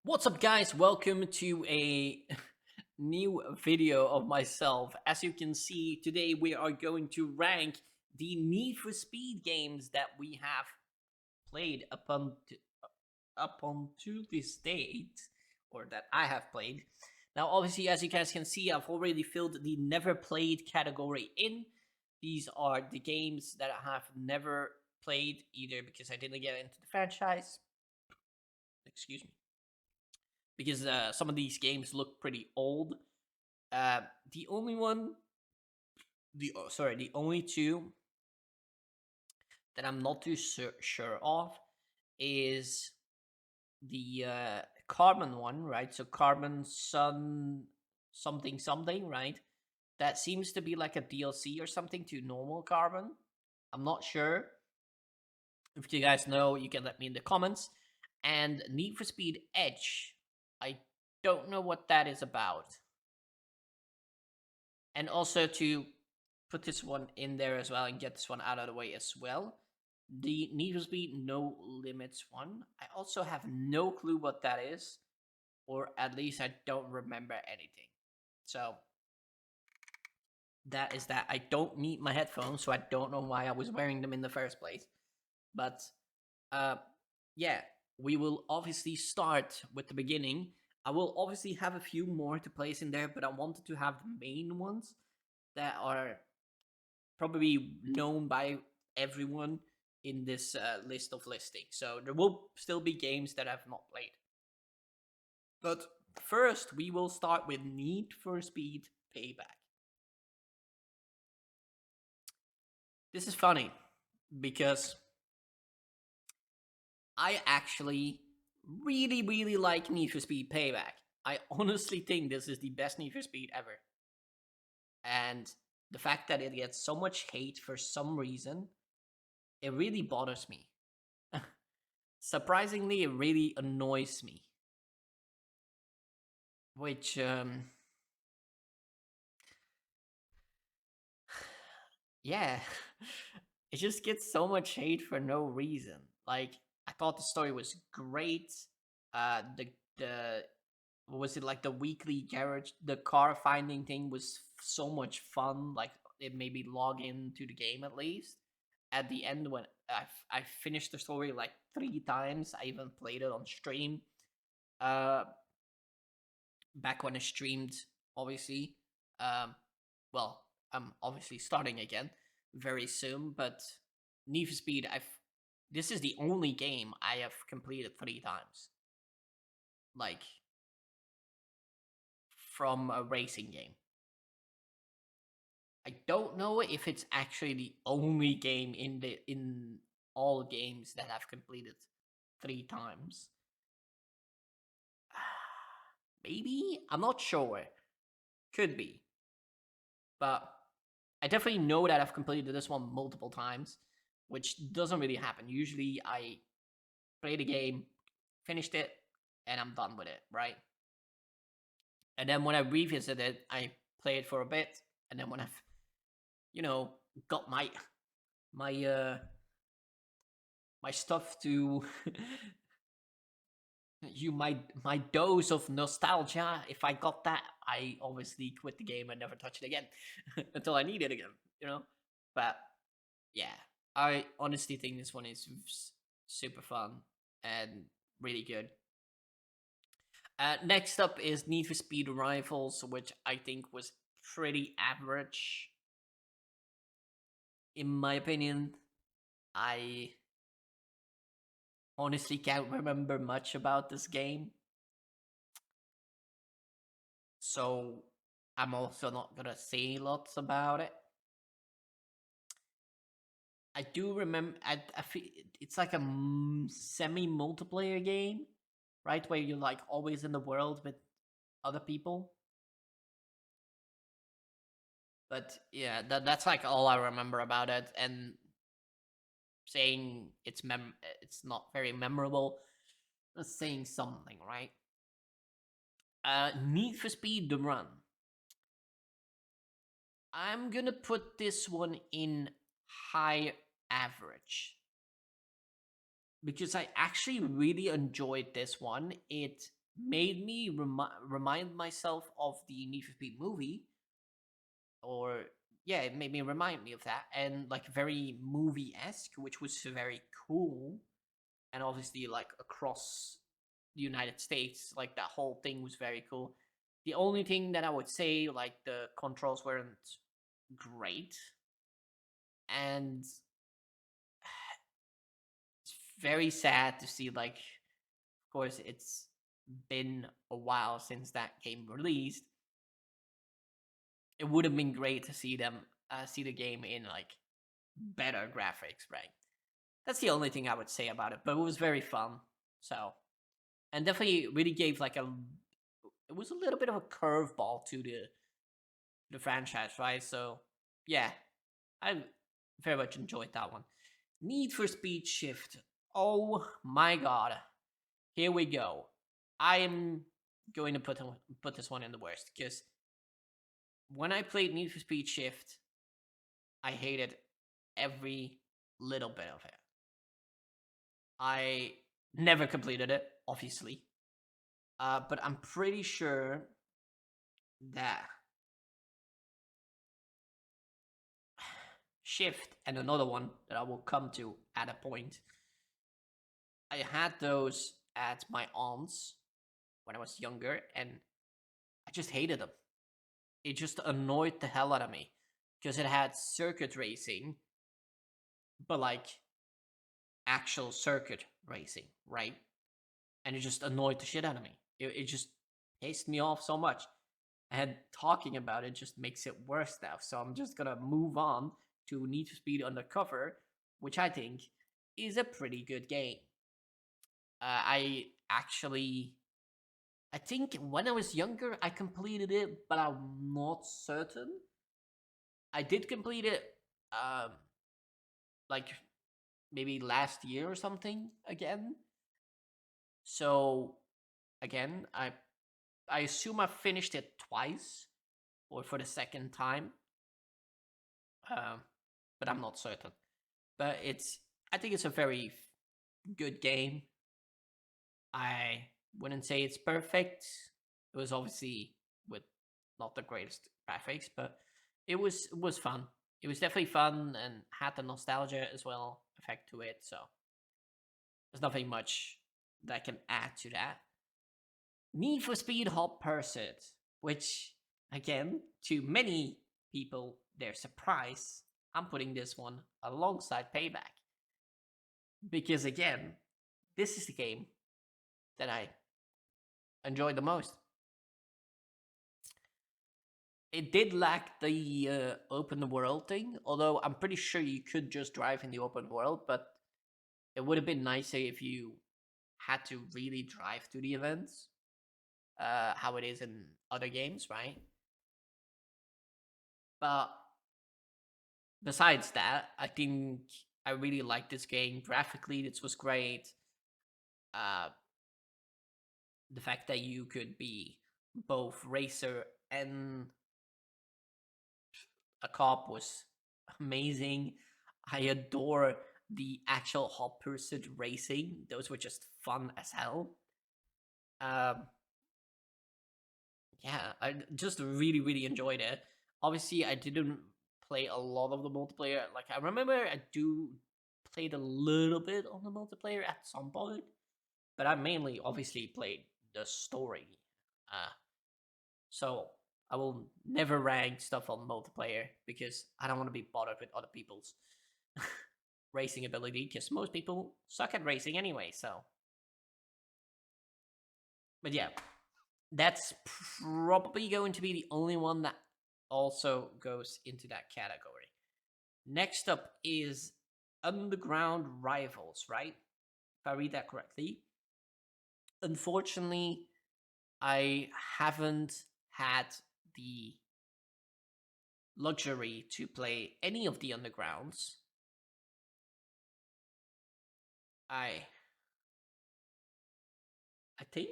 What's up, guys? Welcome to a new video of myself. As you can see, today we are going to rank the Need for Speed games that we have played up to this date, or that I have played. Now, obviously, as you guys can see, I've already filled the never played category in. These are the games that I have never played, either because I didn't get into the franchise. Excuse me, because some of these games look pretty old. Uh, the only one, the only two that I'm not too sure of is the Carbon one, right? So Carbon Sun something something, right? That seems to be like a DLC or something to normal Carbon. I'm not sure. If you guys know, you can let me in the comments. And Need for Speed Edge. I don't know what that is about. And also to put this one in there as well and get this one out of the way as well. The Need for Speed No Limits one. I also have no clue what that is, or at least I don't remember anything. So that is that. I don't need my headphones, so I don't know why I was wearing them in the first place. But uh, yeah, we will obviously start with the beginning. I will obviously have a few more to place in there, but I wanted to have the main ones that are probably known by everyone in this list of listings. So there will still be games that I've not played. But first, we will start with Need for Speed Payback. This is funny because I actually really like Need for Speed Payback. I honestly think this is the best Need for Speed ever. And the fact that it gets so much hate for some reason, it really bothers me. Surprisingly, it really annoys me. Which, yeah, it just gets so much hate for no reason. Like, I thought the story was great. The what was it, like the weekly garage, the car finding thing was so much fun. Like, it made me log into the game at least. At the end, when I finished the story like 3 times, I even played it on stream. Uh, Back when I streamed, obviously. Um, well, I'm obviously starting again very soon, but Need for Speed, this is the only game I have completed 3 times. Like, from a racing game. I don't know if it's actually the only game in all games that I've completed 3 times. Maybe? I'm not sure. Could be. But I definitely know that I've completed this one multiple times, which doesn't really happen. Usually I play the game, finished it, and I'm done with it, right? And then when I revisit it, I play it for a bit, and then when I've, you know, got my my stuff to my dose of nostalgia, if I got that, I obviously quit the game and never touch it again until I need it again, you know. But yeah, I honestly think this one is super fun and really good. Next up is Need for Speed Rivals, which I think was pretty average. In my opinion, I honestly can't remember much about this game. So I'm also not gonna say lots about it. I do remember, I feel it's like a semi multiplayer game, right? Where you're like always in the world with other people. But yeah, that's like all I remember about it. And saying it's not very memorable, that's saying something, right? Need for Speed The Run. I'm gonna put this one in high average because I actually really enjoyed this one. It made me remind myself of the Need for Speed movie, or yeah, it made me remind me of that, and like very movie esque, which was very cool. And obviously, like across the United States, like that whole thing was very cool. The only thing that I would say, like the controls weren't great, and it's very sad to see. Like, of course, it's been a while since that game released. It would have been great to see them see the game in like better graphics, right? That's the only thing I would say about it. But it was very fun. So, and definitely really gave like a, it was a little bit of a curveball to the franchise, right? So yeah, I very much enjoyed that one. Need for Speed Shift. Oh my god. Here we go. I am going to put this one in the worst because when I played Need for Speed Shift, I hated every little bit of it. I never completed it, obviously. But I'm pretty sure that Shift and another one that I will come to at a point. I had those at my aunt's when I was younger, and I just hated them. It just annoyed the hell out of me because it had circuit racing, but like actual circuit racing, right? And it just annoyed the shit out of me. It just pissed me off so much. And talking about it just makes it worse now. So I'm just gonna move on to Need for Speed Undercover, which I think is a pretty good game. I actually, I think when I was younger, I completed it, but I'm not certain. I did complete it, um, like maybe last year or something again. So again, I assume I finished it twice or for the second time, um, but I'm not certain. But I think it's a very good game. I wouldn't say it's perfect. It was obviously with not the greatest graphics, but it was fun. It was definitely fun and had the nostalgia as well effect to it. So there's nothing much that I can add to that. Need for Speed Hot Pursuit, which again, to many people, their surprise, I'm putting this one alongside Payback because again, this is the game that I enjoyed the most. It did lack the open world thing, although I'm pretty sure you could just drive in the open world, but it would have been nicer if you had to really drive to the events, how it is in other games, right? But besides that, I think I really liked this game. Graphically, this was great. Uh, the fact that you could be both racer and a cop was amazing. I adore the actual hot pursuit racing; those were just fun as hell. Um, yeah, I just really, really enjoyed it. Obviously, I didn't play a lot of the multiplayer. Like I remember, I do played a little bit on the multiplayer at some point, but I mainly obviously played the story. Uh, so I will never rank stuff on multiplayer because I don't want to be bothered with other people's racing ability because most people suck at racing anyway. So, but yeah, that's probably going to be the only one that also goes into that category. Next up is Underground Rivals, right? If I read that correctly. Unfortunately, I haven't had the luxury to play any of the undergrounds. I I think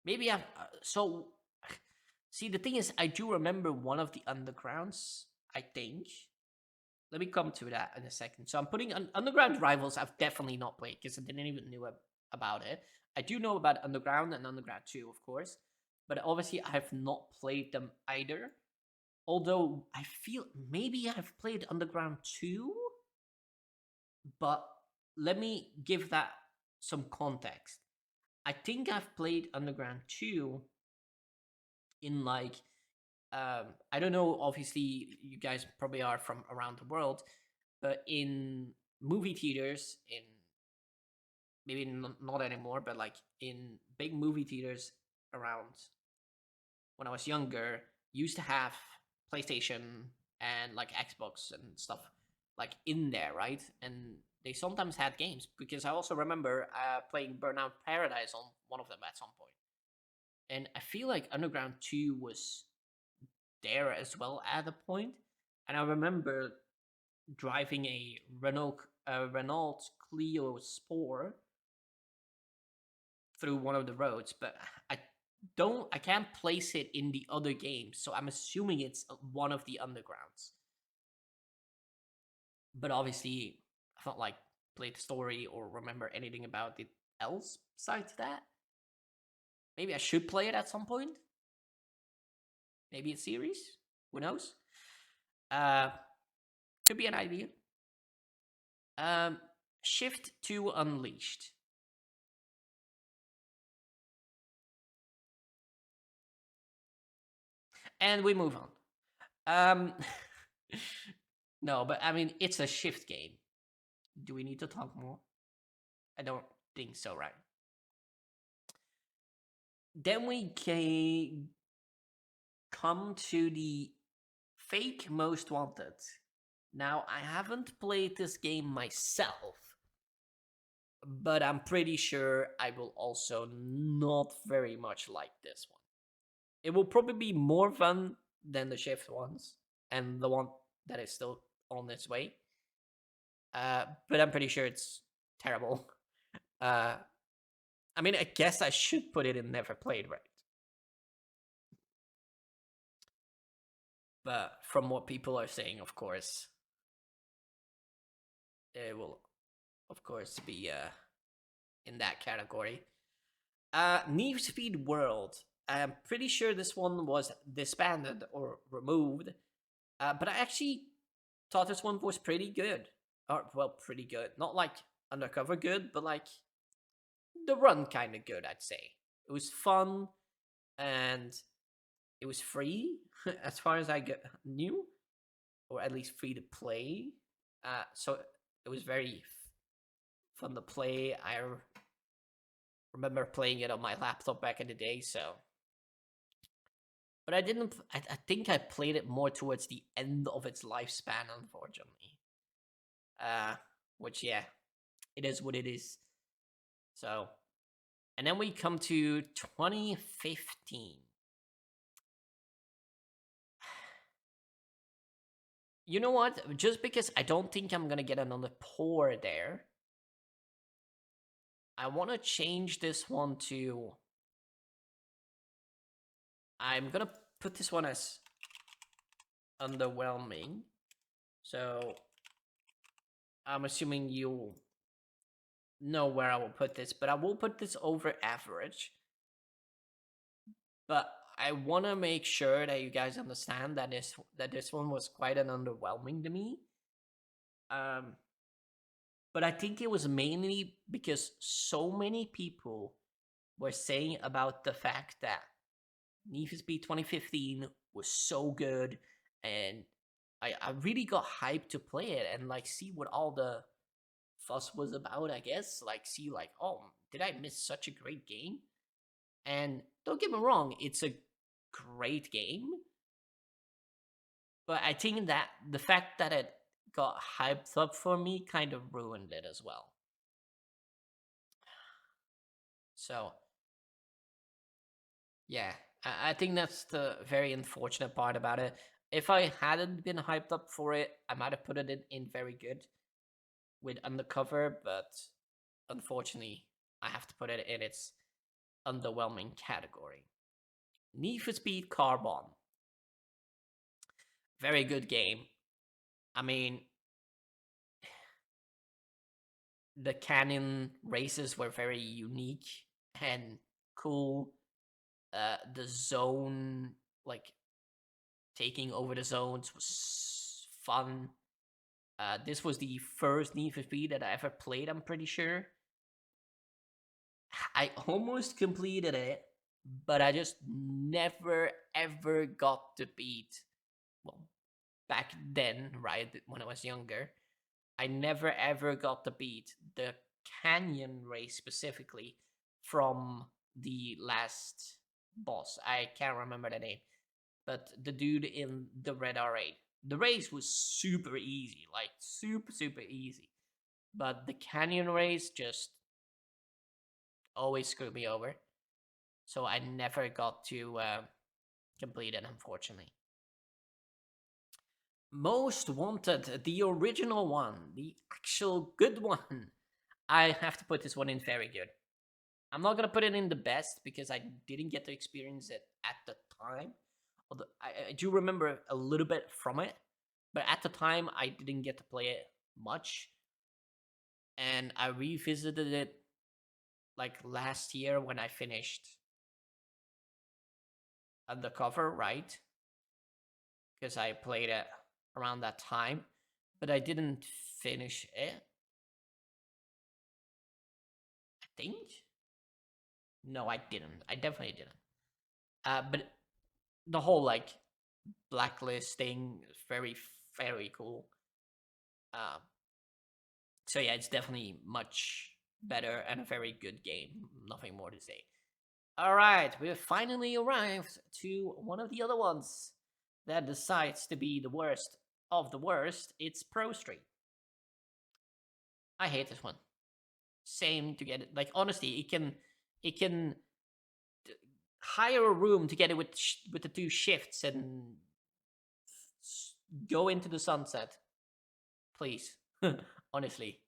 maybe I've so see the thing is I do remember one of the undergrounds. I think let me come to that in a second. So I'm putting Underground Rivals. I've definitely not played because I didn't even about it. I do know about Underground and Underground 2, of course, but obviously I have not played them either. Although I feel maybe I've played Underground 2, but let me give that some context. I think I've played Underground 2 in like I don't know, obviously you guys probably are from around the world, but in movie theaters, in maybe not anymore, but like in big movie theaters around when I was younger, used to have PlayStation and like Xbox and stuff like in there, right? And they sometimes had games because I also remember playing Burnout Paradise on one of them at some point. And I feel like Underground 2 was there as well at a point. And I remember driving a Renault Clio Sport through one of the roads, but I can't place it in the other games, so I'm assuming it's one of the undergrounds. But obviously, I don't like play the story or remember anything about it else besides that. Maybe I should play it at some point. Maybe a series. Who knows? Uh, could be an idea. Um, Shift to Unleashed. And we move on. Um, no, but I mean, it's a shift game. Do we need to talk more? I don't think so, right? Then we can come to the fake most wanted. Now, I haven't played this game myself, but I'm pretty sure I will also not very much like this one. It will probably be more fun than the shift ones and the one that is still on its way. But I'm pretty sure it's terrible. Uh, I mean, I guess I should put it in never played, right? But from what people are saying, of course, it will, of course, be in that category. Need Speed World. I'm pretty sure this one was disbanded or removed, but I actually thought this one was pretty good. Or, well, pretty good. Not like undercover good, but like the run kind of good, I'd say. It was fun and it was free as far as knew, or at least free to play. So it was very fun to play. I remember playing it on my laptop back in the day, so. But I didn't. I think I played it more towards the end of its lifespan, unfortunately. Uh, which yeah, it is what it is. So, and then we come to 2015. You know what? Just because I don't think I'm gonna get another pour there, I want to change this one to. I'm gonna put this one as underwhelming. So I'm assuming you know where I will put this, but I will put this over average. But I want to make sure that you guys understand that this one was quite an underwhelming to me. Um, but I think it was mainly because so many people were saying about the fact that Need for Speed 2015 was so good, and I really got hyped to play it and like see what all the fuss was about. I guess like see like, oh, did I miss such a great game? And don't get me wrong, it's a great game, but I think that the fact that it got hyped up for me kind of ruined it as well. So yeah, I think that's the very unfortunate part about it. If I hadn't been hyped up for it, I might have put it in very good with undercover, but unfortunately, I have to put it in its underwhelming category. Need for Speed Carbon. Very good game. I mean, The canyon races were very unique and cool. The zone, like taking over the zones, was fun. This was the first Need for Speed that I ever played, I'm pretty sure. I almost completed it, but I just never ever got to beat. Well, back then, right, when I was younger, I never ever got to beat the canyon race specifically from the last boss. I can't remember the name, but the dude in the Red R8. The race was super easy, like super easy. But the canyon race just always screwed me over. So I never got to complete it, unfortunately. Most Wanted, the original one, the actual good one. I have to put this one in very good. I'm not gonna put it in the best because I didn't get to experience it at the time. Although I do remember a little bit from it, but at the time I didn't get to play it much. And I revisited it like last year when I finished Undercover, right? Because I played it around that time, but I didn't finish it. I think. No, I didn't. I definitely didn't. But the whole like blacklist thing is very cool. Um, so yeah, it's definitely much better and a very good game. Nothing more to say. All right, we've finally arrived to one of the other ones that decides to be the worst of the worst. It's Pro Street. I hate this one. Same to get it. Like honestly, it can hire a room to get it with the two shifts and go into the sunset, please. Honestly.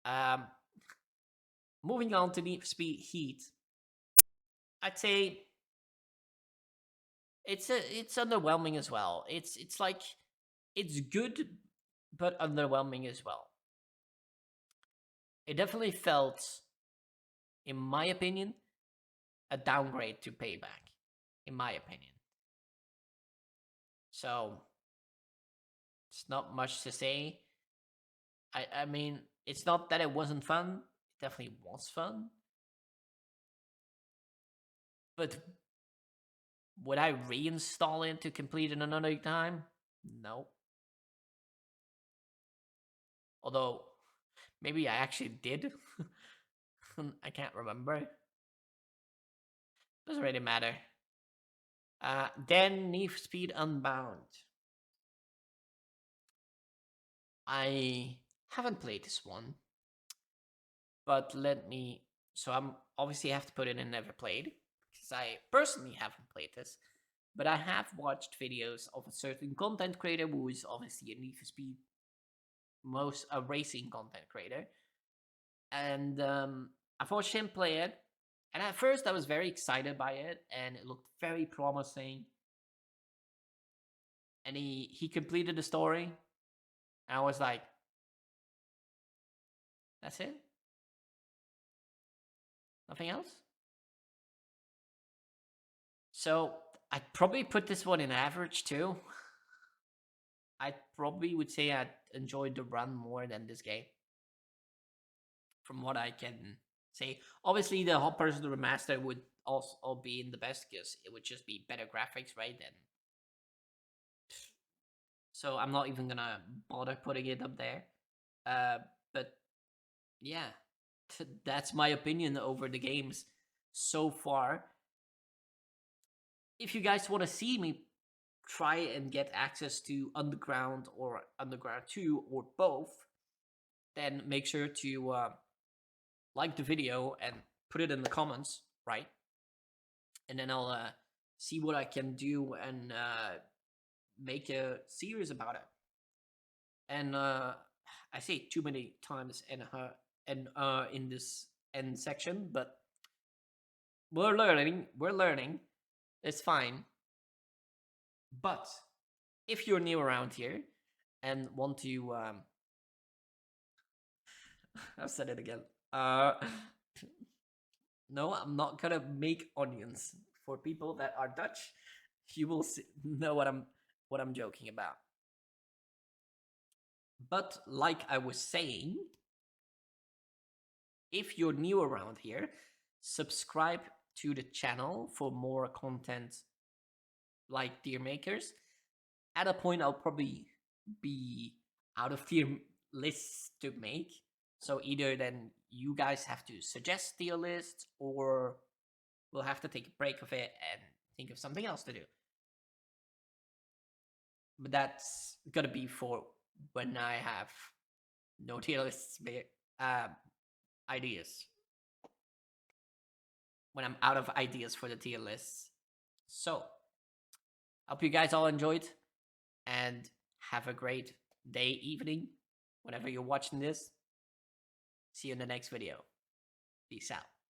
Um, moving on to Need for Speed Heat. I'd say it's underwhelming as well. It's like it's good but underwhelming as well. It definitely felt, in my opinion, a downgrade to Payback, in my opinion. So it's not much to say. I mean, it's not that it wasn't fun. It definitely was fun. But would I reinstall it to complete it another time? No. Although maybe I actually did. I can't remember. Doesn't really matter. Then Need for Speed Unbound. I haven't played this one, but let me. So I'm obviously have to put it in never played because I personally haven't played this, but I have watched videos of a certain content creator who is obviously a Need for Speed most a racing content creator, and I've watched him play it. And at first, I was very excited by it, and it looked very promising. And he completed the story, and I was like, "That's it? Nothing else?" So I'd probably put this one in average too. I probably would say I enjoyed the run more than this game, from what I can say. Obviously, the Hot Person Remaster would also be in the best because it would just be better graphics, right? And so I'm not even gonna bother putting it up there. Uh, but yeah, that's my opinion over the games so far. If you guys want to see me try and get access to Underground or Underground 2 or both, then make sure to like the video and put it in the comments, right? And then I'll see what I can do and make a series about it. And I say it too many times in this end section, but we're learning. We're learning. It's fine. But if you're new around here and want to I've said it again. Uh, no, I'm not gonna make onions. For people that are Dutch, you will know what I'm joking about. But like I was saying, if you're new around here, subscribe to the channel for more content like tier makers. At a point, I'll probably be out of tier lists to make. So either then you guys have to suggest tier lists, or we'll have to take a break of it and think of something else to do. But that's gonna be for when I have no tier lists ideas. When I'm out of ideas for the tier lists. So, hope you guys all enjoyed and have a great day, evening, whenever you're watching this. See you in the next video. Peace out.